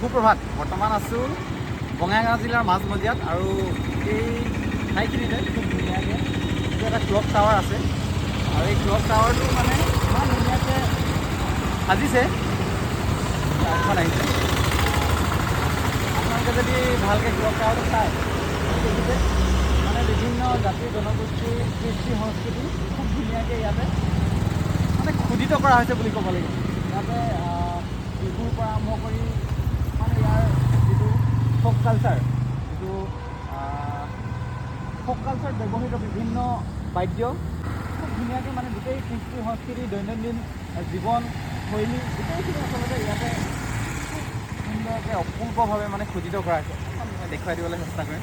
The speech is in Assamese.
সুপ্ৰভাত। বৰ্তমান আছোঁ বঙাইগাঁও জিলাৰ মাজমজিয়াত আৰু এই ঠাইখিনিতে খুব ধুনীয়াকৈ এইটো এটা ক্লক টাৱাৰ আছে আৰু এই ক্লক টাৱাৰটো মানে ইমান ধুনীয়াকৈ সাজিছে। এখন আহিছে, আপোনালোকে যদি ভালকৈ ক্লক টাৱাৰটো চায় দেখিছে মানে বিভিন্ন জাতি জনগোষ্ঠীৰ কৃষ্টি সংস্কৃতি খুব ধুনীয়াকৈ ইয়াতে মানে খোদিত কৰা হৈছে বুলি ক'ব লাগিব। ইয়াতে বিহুৰ পৰা আৰম্ভ কৰি মানে ইয়াৰ যিটো ফ'ক কালচাৰ, ফ'ক কালচাৰত ব্যৱহৃত বিভিন্ন বাদ্য খুব ধুনীয়াকৈ মানে গোটেই কৃষ্টি সংস্কৃতি দৈনন্দিন জীৱনশৈলী গোটেইখিনি আচলতে ইয়াতে খুব সুন্দৰকৈ অপূৰ্বভাৱে মানে খোদিত কৰা হৈছে। মই দেখুৱাই দিবলৈ চেষ্টা কৰিম।